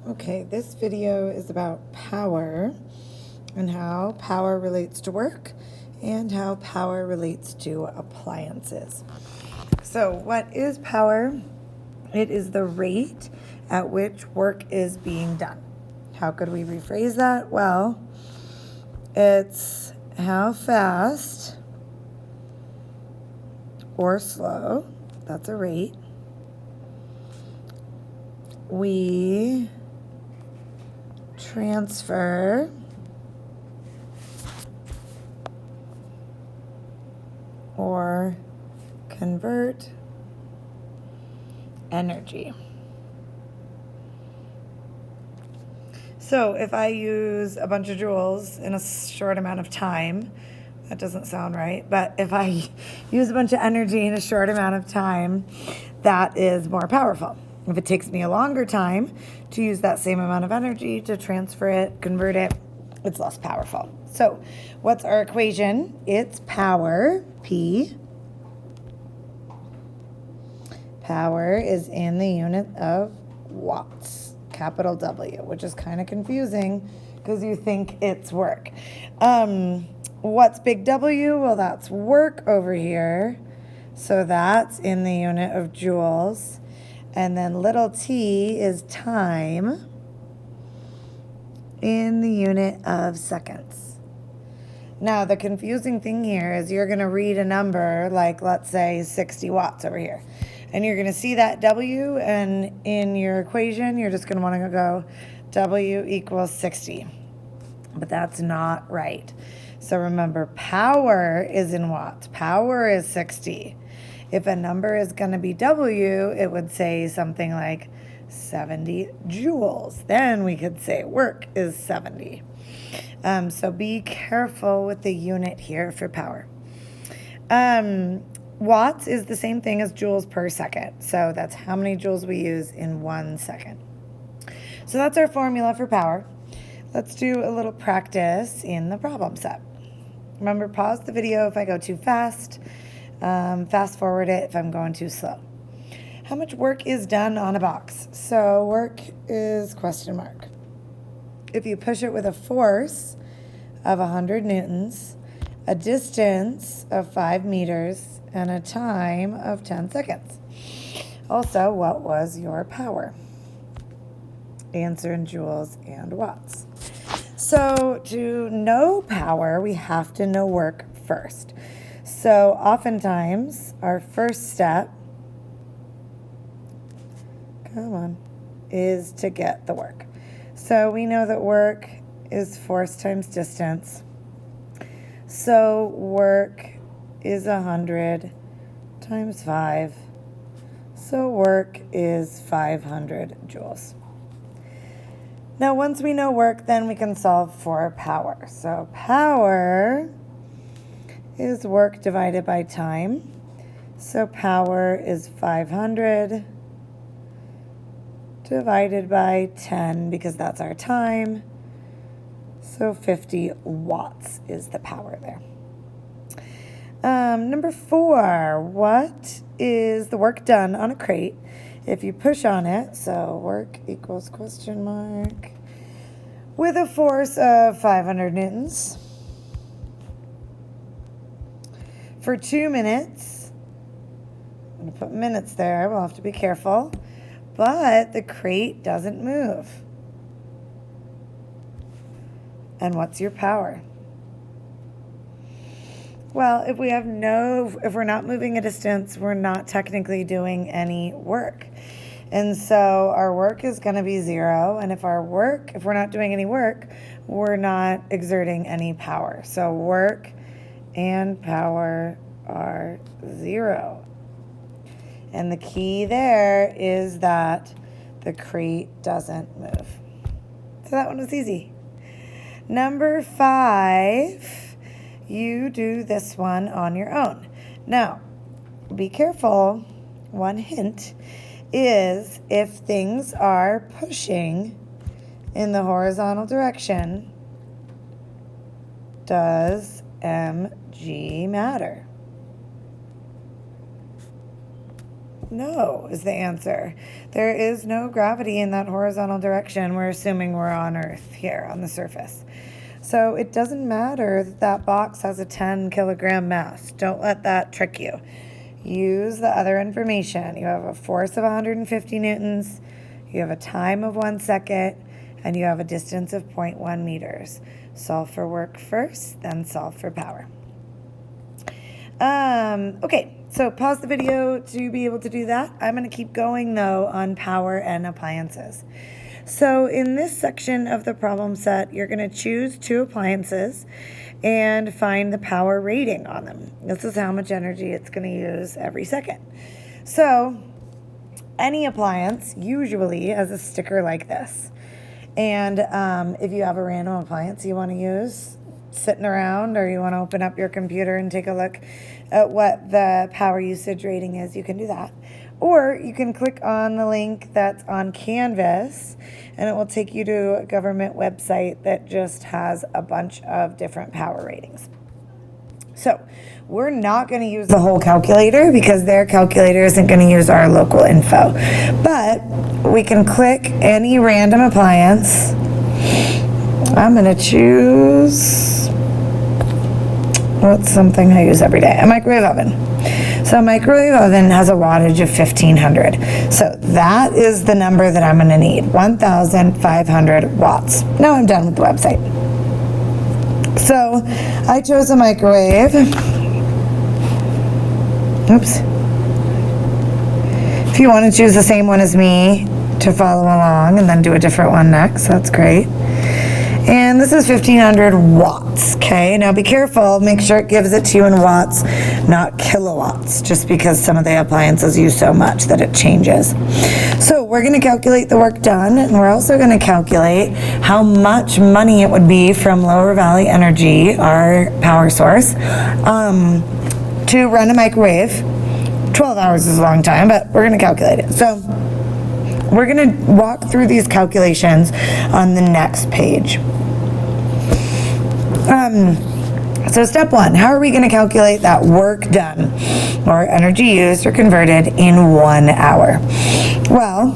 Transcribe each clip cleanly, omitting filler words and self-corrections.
Okay, this video is about power and how power relates to work and how power relates to appliances. So, what is power? It is the rate at which work is being done. How could we rephrase that? Well, it's how fast or slow, that's a rate, we transfer or convert energy. So if I use a bunch of joules in a short amount of time, that doesn't sound right, but if I use a bunch of energy in a short amount of time, that is more powerful. If it takes me a longer time to use that same amount of energy to transfer it, convert it, it's less powerful. So what's our equation? It's power, P. Power is in the unit of watts, capital W, which is kind of confusing because you think it's work. What's big W? Well, that's work over here. So that's in the unit of joules. And then little t is time in the unit of seconds. Now, the confusing thing here is you're going to read a number like, let's say, 60 watts over here. And you're going to see that W, and in your equation, you're just going to want to go W equals 60. But that's not right. So remember, power is in watts. Power is 60. If a number is going to be W, it would say something like 70 joules. Then we could say work is 70. So be careful with the unit here for power. Watts is the same thing as joules per second. So that's how many joules we use in 1 second. So that's our formula for power. Let's do a little practice in the problem set. Remember, pause the video if I go too fast. Fast forward it if I'm going too slow. How much work is done on a box? So work is question mark. If you push it with a force of 100 newtons, a distance of 5 meters, and a time of 10 seconds. Also, what was your power? Answer in joules and watts. So to know power, we have to know work first. So oftentimes, our first step, is to get the work. So we know that work is force times distance. So work is 100 times 5. So work is 500 joules. Now, once we know work, then we can solve for power. So power is work divided by time. So power is 500 divided by 10 because that's our time. So 50 watts is the power there. Number 4, what is the work done on a crate if you push on it? So work equals question mark with a force of 500 newtons for 2 minutes. I'm going to put minutes there. We'll have to be careful. But the crate doesn't move. And what's your power? Well, if we're not moving a distance, we're not technically doing any work. And so our work is going to be 0. And if we're not doing any work, we're not exerting any power. So work and power are 0. And the key there is that the crate doesn't move. So that one was easy. Number 5, you do this one on your own. Now, be careful. One hint is if things are pushing in the horizontal direction, does mg matter? No is the answer. There is no gravity in that horizontal direction. We're assuming we're on Earth here on the surface. So it doesn't matter that that box has a 10 kilogram mass. Don't let that trick you. Use the other information. You have a force of 150 newtons, you have a time of 1 second, and you have a distance of 0.1 meters. Solve for work first, then solve for power. Okay, so pause the video to be able to do that. I'm going to keep going, though, on power and appliances. So in this section of the problem set, you're going to choose 2 appliances and find the power rating on them. This is how much energy it's going to use every second. So any appliance usually has a sticker like this. And if you have a random appliance you want to use sitting around, or you want to open up your computer and take a look at what the power usage rating is, you can do that. Or you can click on the link that's on Canvas, and it will take you to a government website that just has a bunch of different power ratings. So we're not going to use the whole calculator because their calculator isn't going to use our local info. But we can click any random appliance. I'm going to choose, what's something I use every day? A microwave oven. So a microwave oven has a wattage of 1500. So that is the number that I'm going to need, 1500 watts. Now I'm done with the website. So I chose a microwave. Oops. If you want to choose the same one as me to follow along and then do a different one next, that's great. And this is 1500 watts, okay? Now be careful, make sure it gives it to you in watts, not kilowatts, just because some of the appliances use so much that it changes. So we're gonna calculate the work done, and we're also gonna calculate how much money it would be from Lower Valley Energy, our power source, to run a microwave. 12 hours is a long time, but we're gonna calculate it. So we're gonna walk through these calculations on the next page. So step 1, how are we gonna calculate that work done, or energy used or converted in 1 hour? Well,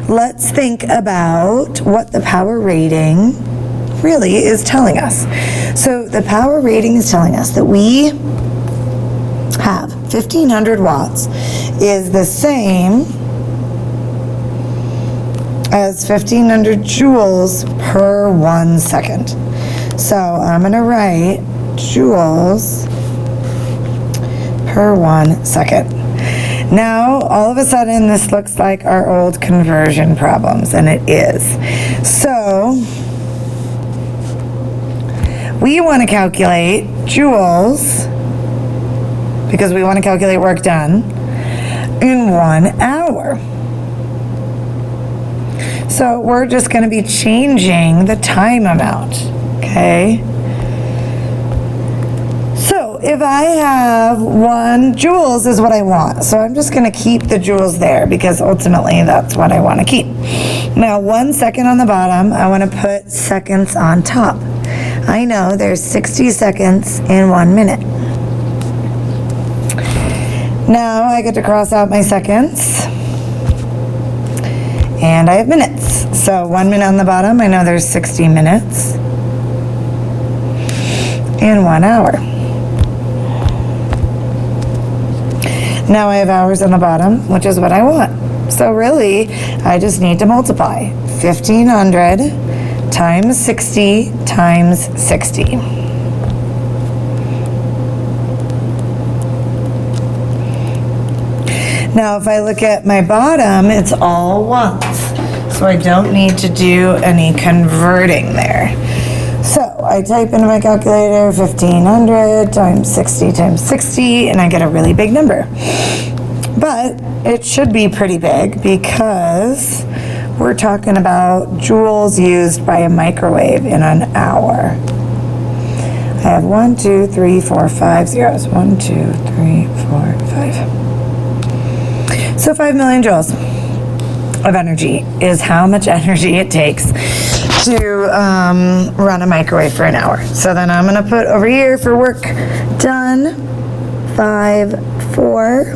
let's think about what the power rating really is telling us. So the power rating is telling us that we have 1500 watts is the same as 1500 joules per 1 second. So I'm going to write joules per 1 second. Now, all of a sudden, this looks like our old conversion problems, and it is. So we want to calculate joules, because we want to calculate work done, in 1 hour. So we're just going to be changing the time amount, okay? So if I have 1 joules is what I want. So I'm just going to keep the joules there because ultimately that's what I want to keep. Now 1 second on the bottom, I want to put seconds on top. I know there's 60 seconds in 1 minute. Now I get to cross out my seconds. And I have minutes. So 1 minute on the bottom, I know there's 60 minutes in 1 hour. Now I have hours on the bottom, which is what I want. So really, I just need to multiply 1500 times 60 times 60. Now, if I look at my bottom, it's all ones. So I don't need to do any converting there. So I type into my calculator 1500 times 60 times 60, and I get a really big number. But it should be pretty big because we're talking about joules used by a microwave in an hour. I have 1, 2, 3, 4, 5 zeros. 1, 2, 3, 4, 5. So 5 million joules of energy is how much energy it takes to run a microwave for an hour. So then I'm going to put over here for work done 5, 4,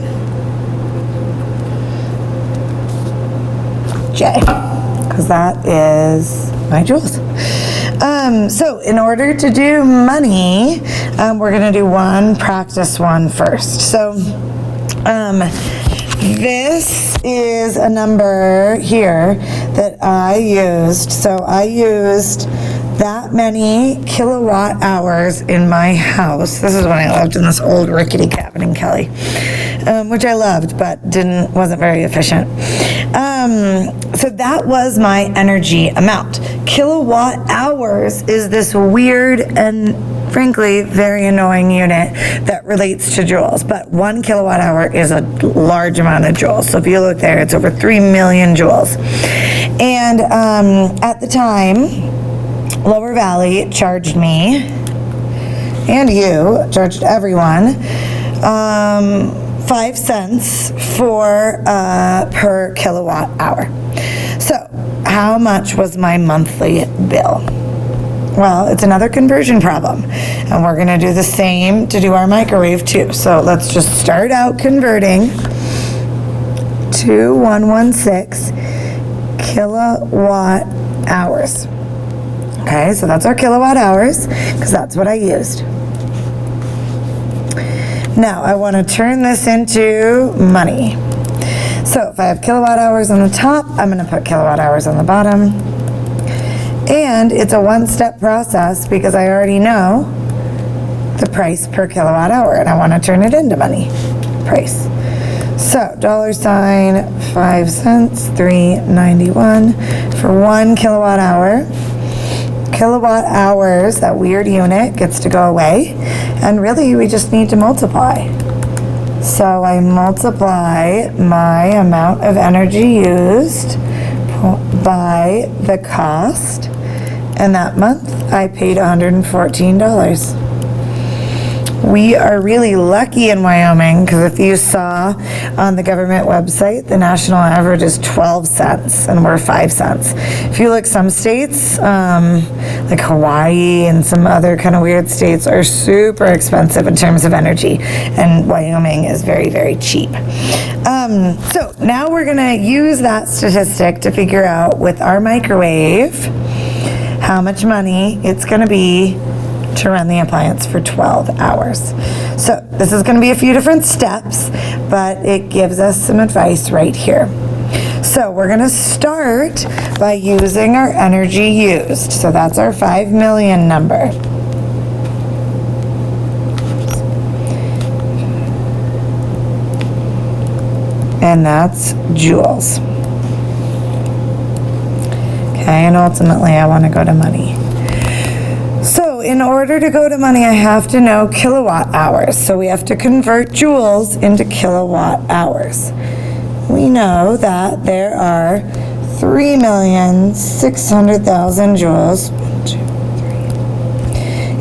J, because that is my joules. So in order to do money, we're going to do one practice one first. So this is a number here that I used. So I used that many kilowatt hours in my house. This is when I lived in this old rickety cabin in Kelly, which I loved, but wasn't very efficient. So that was my energy amount. Kilowatt hours is this weird and frankly very annoying unit that relates to joules, but 1 kilowatt hour is a large amount of joules. So if you look there, it's over 3 million joules. And at the time, Lower Valley charged me, and you, charged everyone, 5 cents for per kilowatt hour. So how much was my monthly bill? Well, it's another conversion problem, and we're going to do the same to do our microwave too. So let's just start out converting to 116 kilowatt hours. Okay, so that's our kilowatt hours, because that's what I used. Now, I want to turn this into money. So if I have kilowatt hours on the top, I'm going to put kilowatt hours on the bottom. And it's a one-step process because I already know the price per kilowatt hour, and I want to turn it into money price. So $, 5 cents, $3.91 for 1 kilowatt hour. Kilowatt hours, that weird unit, gets to go away, and really we just need to multiply. So I multiply my amount of energy used by the cost, and that month I paid $114. We are really lucky in Wyoming, because if you saw on the government website, the national average is 12 cents and we're 5 cents. If you look, some states, like Hawaii and some other kind of weird states, are super expensive in terms of energy, and Wyoming is very, very cheap. So now we're gonna use that statistic to figure out with our microwave how much money it's gonna be to run the appliance for 12 hours. So this is going to be a few different steps, but it gives us some advice right here. So we're going to start by using our energy used. So that's our 5 million number. And that's joules. Okay, and ultimately I want to go to money. So in order to go to money, I have to know kilowatt hours. So we have to convert joules into kilowatt hours. We know that there are 3,600,000 joules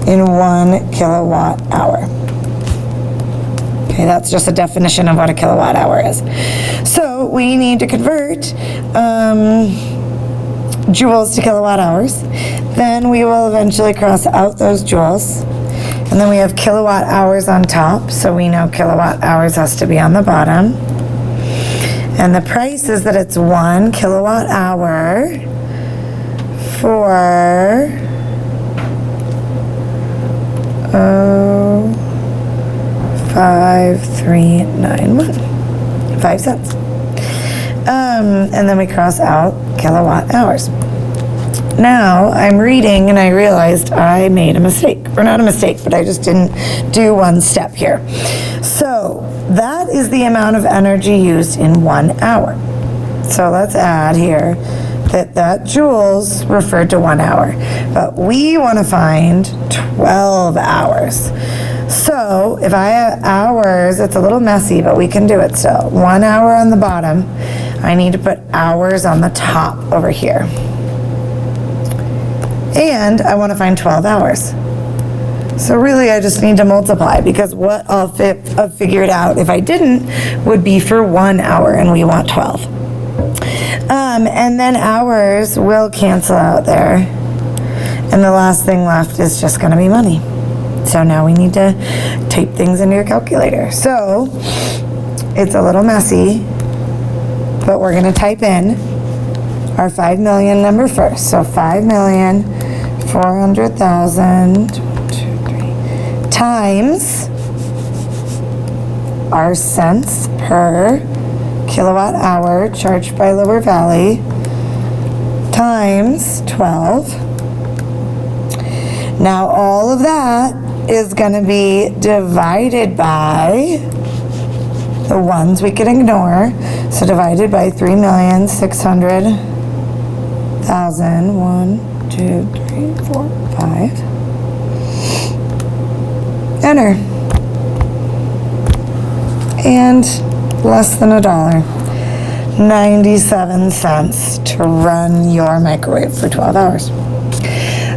in 1 kilowatt hour. Okay, that's just a definition of what a kilowatt hour is. So we need to convert joules to kilowatt hours. Then we will eventually cross out those joules. And then we have kilowatt hours on top, so we know kilowatt hours has to be on the bottom. And the price is that it's 1 kilowatt hour for 5,391, 5 cents. And then we cross out kilowatt hours. Now I'm reading and I realized I made a mistake, or not a mistake, but I just didn't do one step here. So that is the amount of energy used in 1 hour. So let's add here that joules referred to 1 hour, but we want to find 12 hours. So if I have hours, it's a little messy, but we can do it still. 1 hour on the bottom. I need to put hours on the top over here. And I want to find 12 hours. So really I just need to multiply, because what I'll figure it out if I didn't would be for 1 hour, and we want 12. And then hours will cancel out there. And the last thing left is just going to be money. So now we need to type things into your calculator. So it's a little messy, but we're going to type in our 5 million number first. So 5,400,000 times our cents per kilowatt hour charged by Lower Valley times 12. Now all of that is going to be divided by the ones we can ignore. So divided by 3,600,000. 1, 2, 3, 4, 5. Enter. And less than $1. 97 cents to run your microwave for 12 hours.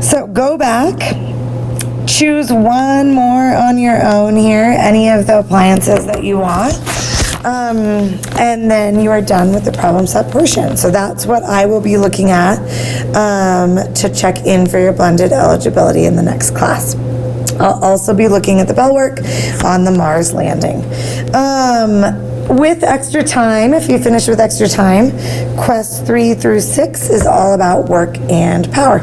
So go back, choose one more on your own here, any of the appliances that you want, and then you are done with the problem set portion. So that's what I will be looking at to check in for your blended eligibility in the next class. I'll also be looking at the bell work on the Mars landing. With extra time, if you finish with extra time, Quest 3 through 6 is all about work and power.